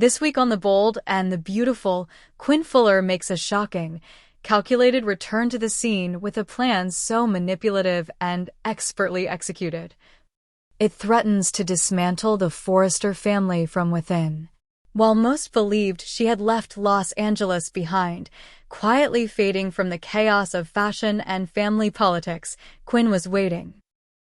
This week on The Bold and the Beautiful, Quinn Fuller makes a shocking, calculated return to the scene with a plan so manipulative and expertly executed. It threatens to dismantle the Forrester family from within. While most believed she had left Los Angeles behind, quietly fading from the chaos of fashion and family politics, Quinn was waiting,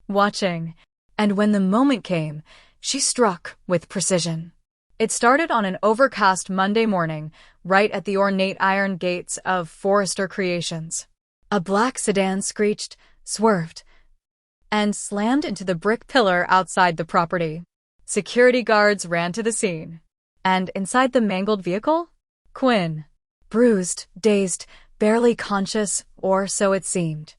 watching, and when the moment came, she struck with precision. It started on an overcast Monday morning, right at the ornate iron gates of Forrester Creations. A black sedan screeched, swerved, and slammed into the brick pillar outside the property. Security guards ran to the scene. And inside the mangled vehicle? Quinn. Bruised, dazed, barely conscious, or so it seemed.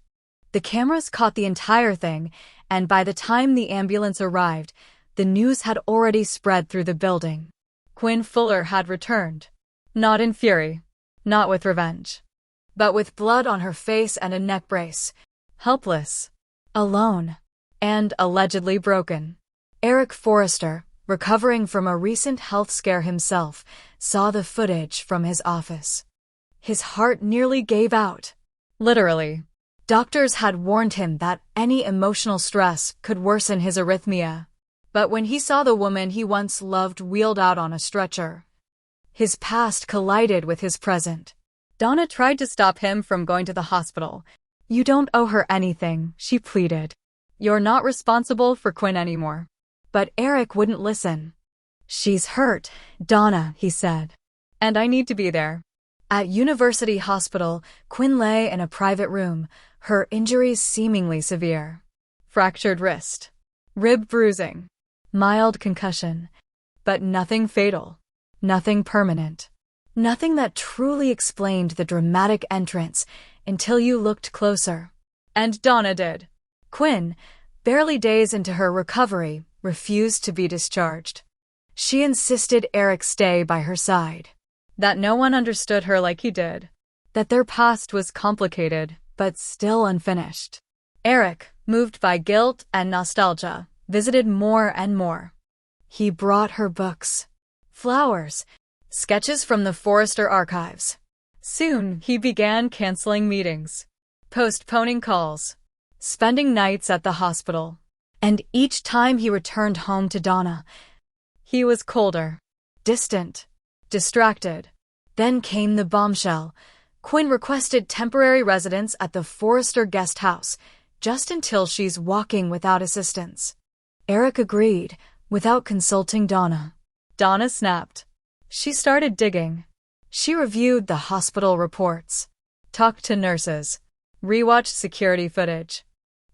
The cameras caught the entire thing, and by the time the ambulance arrived, the news had already spread through the building. Quinn Fuller had returned. Not in fury. Not with revenge. But with blood on her face and a neck brace. Helpless. Alone. And allegedly broken. Eric Forrester, recovering from a recent health scare himself, saw the footage from his office. His heart nearly gave out. Literally. Doctors had warned him that any emotional stress could worsen his arrhythmia. But when he saw the woman he once loved wheeled out on a stretcher, his past collided with his present. Donna tried to stop him from going to the hospital. "You don't owe her anything," she pleaded. "You're not responsible for Quinn anymore." But Eric wouldn't listen. "She's hurt, Donna," he said. "And I need to be there." At University Hospital, Quinn lay in a private room, her injuries seemingly severe. Fractured wrist. Rib bruising. Mild concussion. But nothing fatal. Nothing permanent. Nothing that truly explained the dramatic entrance until you looked closer. And Donna did. Quinn, barely days into her recovery, refused to be discharged. She insisted Eric stay by her side. That no one understood her like he did. That their past was complicated, but still unfinished. Eric, moved by guilt and nostalgia, visited more and more. He brought her books, flowers, sketches from the Forrester archives. Soon, he began canceling meetings, postponing calls, spending nights at the hospital. And each time he returned home to Donna, he was colder, distant, distracted. Then came the bombshell. Quinn requested temporary residence at the Forrester guest house, just until she's walking without assistance. Eric agreed, without consulting Donna. Donna snapped. She started digging. She reviewed the hospital reports, talked to nurses, rewatched security footage.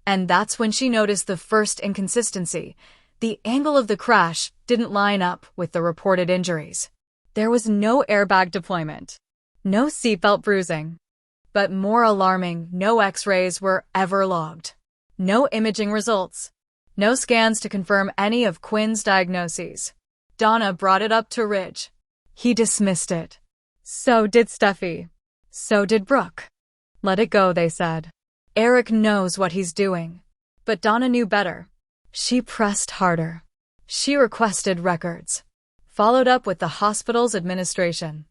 And that's when she noticed the first inconsistency. The angle of the crash didn't line up with the reported injuries. There was no airbag deployment, no seatbelt bruising. But more alarming, no x-rays were ever logged. No imaging results. No scans to confirm any of Quinn's diagnoses. Donna brought it up to Ridge. He dismissed it. So did Steffi. So did Brooke. Let it go, they said. Eric knows what he's doing. But Donna knew better. She pressed harder. She requested records. Followed up with the hospital's administration.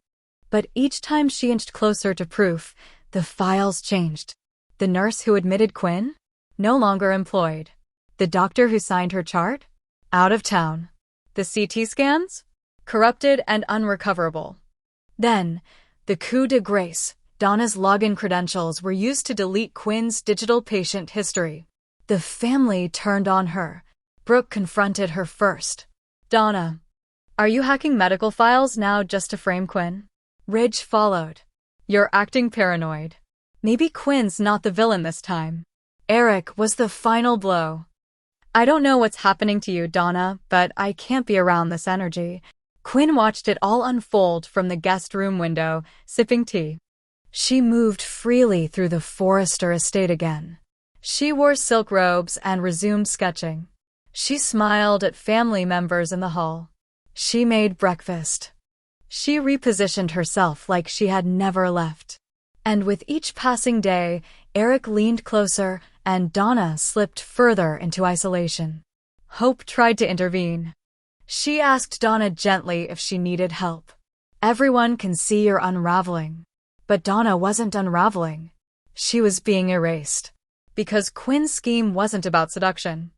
But each time she inched closer to proof, the files changed. The nurse who admitted Quinn? No longer employed. The doctor who signed her chart? Out of town. The CT scans? Corrupted and unrecoverable. Then, the coup de grace. Donna's login credentials were used to delete Quinn's digital patient history. The family turned on her. Brooke confronted her first. "Donna, are you hacking medical files now just to frame Quinn?" Ridge followed. "You're acting paranoid. Maybe Quinn's not the villain this time." Eric was the final blow. "I don't know what's happening to you, Donna, but I can't be around this energy." Quinn watched it all unfold from the guest room window, sipping tea. She moved freely through the Forrester estate again. She wore silk robes and resumed sketching. She smiled at family members in the hall. She made breakfast. She repositioned herself like she had never left. And with each passing day, Eric leaned closer and Donna slipped further into isolation. Hope tried to intervene. She asked Donna gently if she needed help. Everyone can see you're unraveling. But Donna wasn't unraveling. She was being erased. Because Quinn's scheme wasn't about seduction.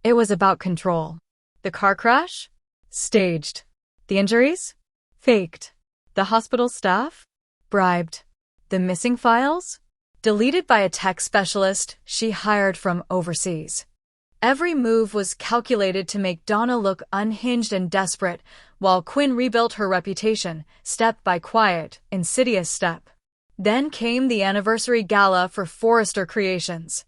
It was about control. The car crash? Staged. The injuries? Faked. The hospital staff? Bribed. The missing files? Deleted by a tech specialist she hired from overseas. Every move was calculated to make Donna look unhinged and desperate, while Quinn rebuilt her reputation, step by quiet, insidious step. Then came the anniversary gala for Forrester Creations.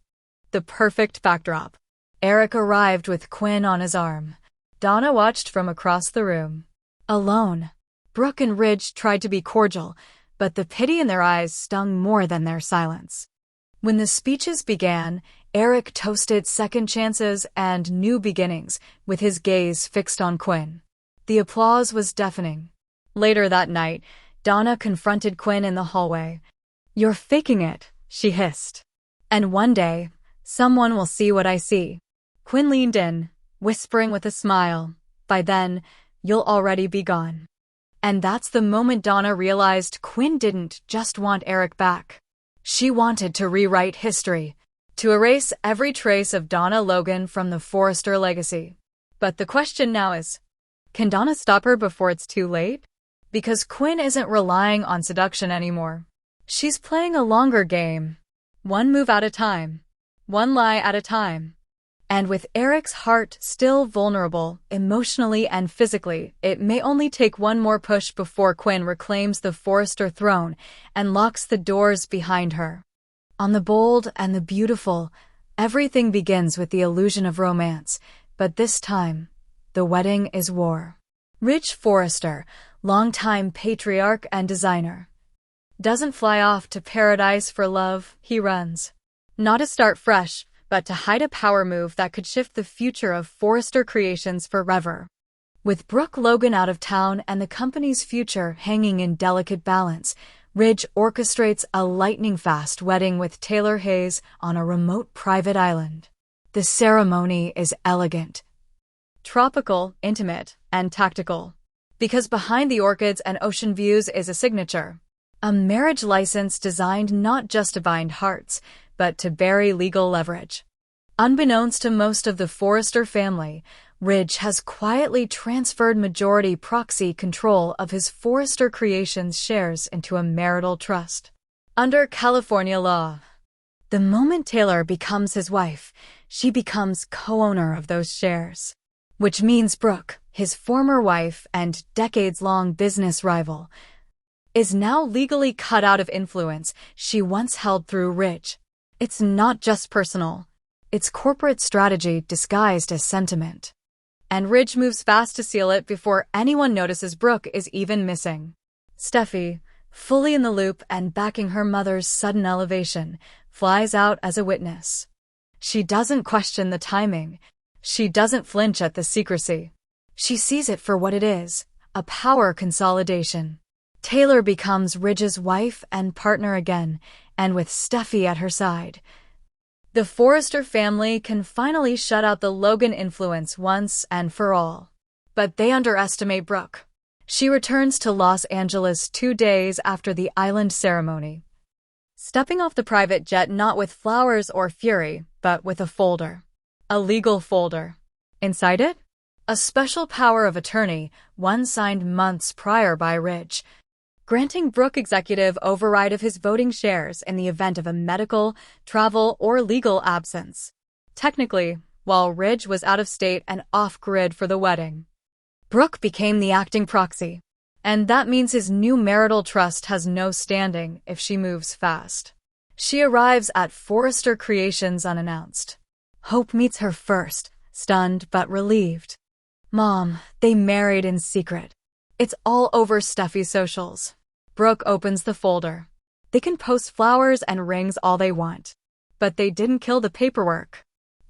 The perfect backdrop. Eric arrived with Quinn on his arm. Donna watched from across the room. Alone. Brooke and Ridge tried to be cordial, but the pity in their eyes stung more than their silence. When the speeches began, Eric toasted second chances and new beginnings, with his gaze fixed on Quinn. The applause was deafening. Later that night, Donna confronted Quinn in the hallway. "You're faking it," she hissed. "And one day, someone will see what I see." Quinn leaned in, whispering with a smile, "By then, you'll already be gone." And that's the moment Donna realized Quinn didn't just want Eric back. She wanted to rewrite history, to erase every trace of Donna Logan from the Forrester legacy. But the question now is, can Donna stop her before it's too late? Because Quinn isn't relying on seduction anymore. She's playing a longer game. One move at a time. One lie at a time. And with Eric's heart still vulnerable, emotionally and physically, it may only take one more push before Quinn reclaims the Forrester throne and locks the doors behind her. On the bold and the beautiful, everything begins with the illusion of romance, but this time, the wedding is war. Ridge Forrester, longtime patriarch and designer, doesn't fly off to paradise for love, he runs. Not to start fresh, but to hide a power move that could shift the future of Forrester Creations forever. With Brooke Logan out of town and the company's future hanging in delicate balance, Ridge orchestrates a lightning-fast wedding with Taylor Hayes on a remote private island. The ceremony is elegant, tropical, intimate, and tactical. Because behind the orchids and ocean views is a signature. A marriage license designed not just to bind hearts, but to bury legal leverage. Unbeknownst to most of the Forrester family, Ridge has quietly transferred majority proxy control of his Forrester Creations shares into a marital trust. Under California law, the moment Taylor becomes his wife, she becomes co-owner of those shares. Which means Brooke, his former wife and decades-long business rival, is now legally cut out of influence she once held through Ridge. It's not just personal. It's corporate strategy disguised as sentiment. And Ridge moves fast to seal it before anyone notices Brooke is even missing. Steffi, fully in the loop and backing her mother's sudden elevation, flies out as a witness. She doesn't question the timing. She doesn't flinch at the secrecy. She sees it for what it is, a power consolidation. Taylor becomes Ridge's wife and partner again, and with Steffi at her side, the Forrester family can finally shut out the Logan influence once and for all. But they underestimate Brooke. She returns to Los Angeles 2 days after the island ceremony, stepping off the private jet not with flowers or fury, but with a folder. A legal folder. Inside it, a special power of attorney, one signed months prior by Ridge, granting Brooke executive override of his voting shares in the event of a medical, travel, or legal absence. Technically, while Ridge was out of state and off-grid for the wedding, Brooke became the acting proxy. And that means his new marital trust has no standing if she moves fast. She arrives at Forrester Creations unannounced. Hope meets her first, stunned but relieved. "Mom, they married in secret. It's all over Steffi's socials." Brooke opens the folder. They can post flowers and rings all they want. But they didn't kill the paperwork.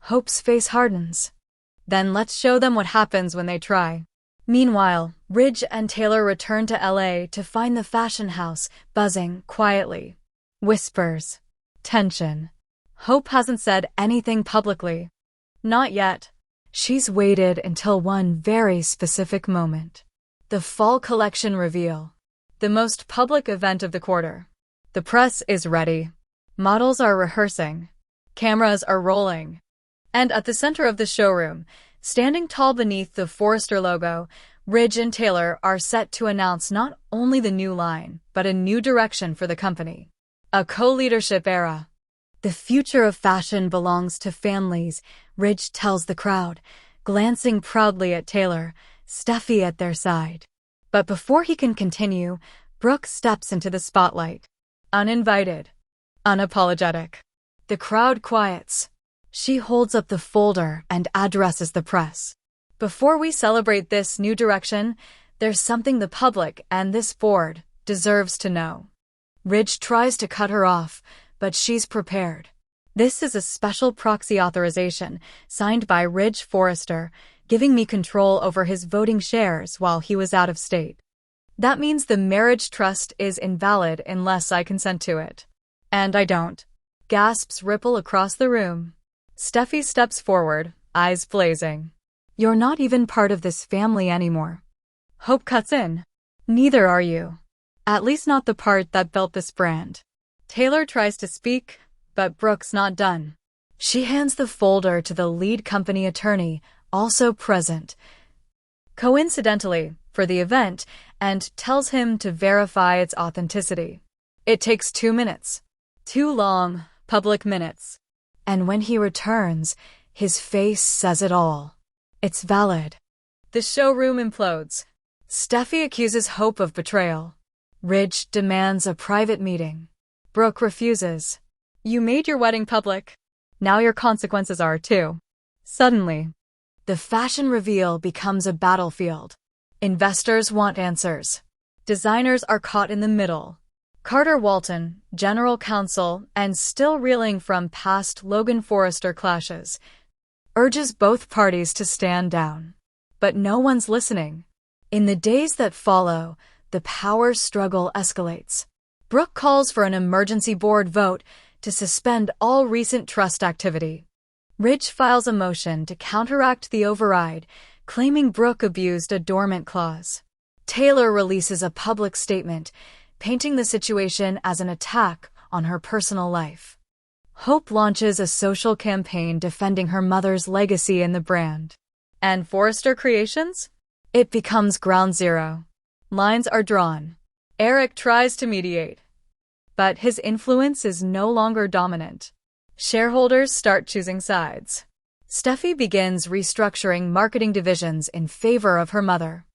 Hope's face hardens. Then let's show them what happens when they try. Meanwhile, Ridge and Taylor return to LA to find the fashion house buzzing quietly. Whispers. Tension. Hope hasn't said anything publicly. Not yet. She's waited until one very specific moment. The fall collection reveal. The most public event of the quarter. The press is ready. Models are rehearsing. Cameras are rolling. And at the center of the showroom, standing tall beneath the Forrester logo, Ridge and Taylor are set to announce not only the new line, but a new direction for the company. A co-leadership era. The future of fashion belongs to families, Ridge tells the crowd, glancing proudly at Taylor, Steffi at their side. But before he can continue, Brooke steps into the spotlight. Uninvited. Unapologetic. The crowd quiets. She holds up the folder and addresses the press. Before we celebrate this new direction, there's something the public and this board deserves to know. Ridge tries to cut her off, but she's prepared. This is a special proxy authorization signed by Ridge Forrester, giving me control over his voting shares while he was out of state. That means the marriage trust is invalid unless I consent to it. And I don't. Gasps ripple across the room. Steffi steps forward, eyes blazing. You're not even part of this family anymore. Hope cuts in. Neither are you. At least not the part that built this brand. Taylor tries to speak, but Brooke's not done. She hands the folder to the lead company attorney, also present, coincidentally, for the event, and tells him to verify its authenticity. It takes 2 minutes. 2 long, public minutes. And when he returns, his face says it all. It's valid. The showroom implodes. Steffi accuses Hope of betrayal. Ridge demands a private meeting. Brooke refuses. You made your wedding public. Now your consequences are too. Suddenly, the fashion reveal becomes a battlefield. Investors want answers. Designers are caught in the middle. Carter Walton, general counsel and still reeling from past Logan Forrester clashes, urges both parties to stand down. But no one's listening. In the days that follow, the power struggle escalates. Brooke calls for an emergency board vote to suspend all recent trust activity. Ridge files a motion to counteract the override, claiming Brooke abused a dormant clause. Taylor releases a public statement, painting the situation as an attack on her personal life. Hope launches a social campaign defending her mother's legacy in the brand. And Forrester Creations? It becomes ground zero. Lines are drawn. Eric tries to mediate. But his influence is no longer dominant. Shareholders start choosing sides. Steffi begins restructuring marketing divisions in favor of her mother.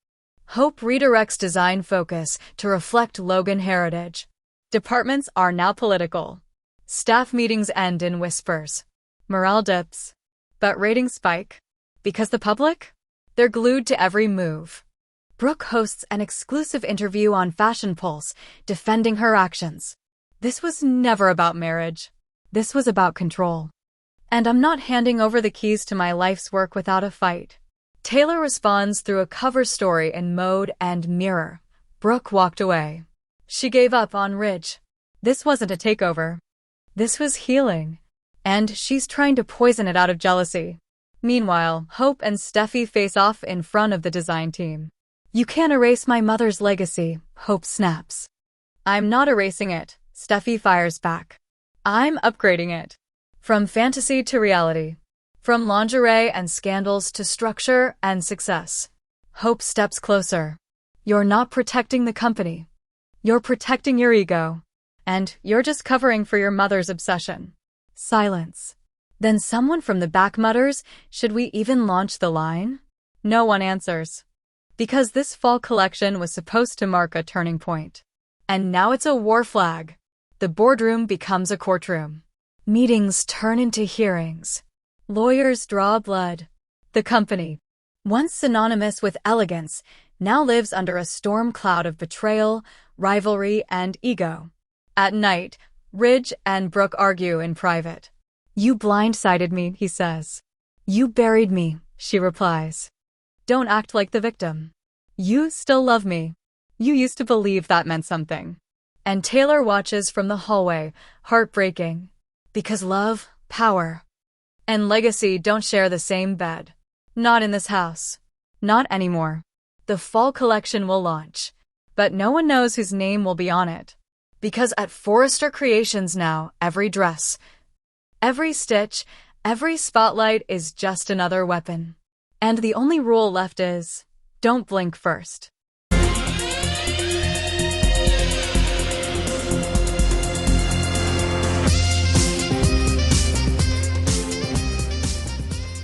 Hope redirects design focus to reflect Logan heritage. Departments are now political. Staff meetings end in whispers. Morale dips. But ratings spike. Because the public? They're glued to every move. Brooke hosts an exclusive interview on Fashion Pulse, defending her actions. This was never about marriage. This was about control. And I'm not handing over the keys to my life's work without a fight. Taylor responds through a cover story in Mode and Mirror. Brooke walked away. She gave up on Ridge. This wasn't a takeover. This was healing. And she's trying to poison it out of jealousy. Meanwhile, Hope and Steffi face off in front of the design team. You can't erase my mother's legacy, Hope snaps. I'm not erasing it, Steffi fires back. I'm upgrading it. From fantasy to reality. From lingerie and scandals to structure and success. Hope steps closer. You're not protecting the company. You're protecting your ego. And you're just covering for your mother's obsession. Silence. Then someone from the back mutters, should we even launch the line? No one answers. Because this fall collection was supposed to mark a turning point. And now it's a war flag. The boardroom becomes a courtroom. Meetings turn into hearings. Lawyers draw blood. The company, once synonymous with elegance, now lives under a storm cloud of betrayal, rivalry, and ego. At night, Ridge and Brooke argue in private. You blindsided me, he says. You buried me, she replies. Don't act like the victim. You still love me. You used to believe that meant something. And Taylor watches from the hallway, heartbreaking. Because love, power, and legacy don't share the same bed. Not in this house. Not anymore. The fall collection will launch, but no one knows whose name will be on it. Because at Forrester Creations now, every dress, every stitch, every spotlight is just another weapon. And the only rule left is, don't blink first.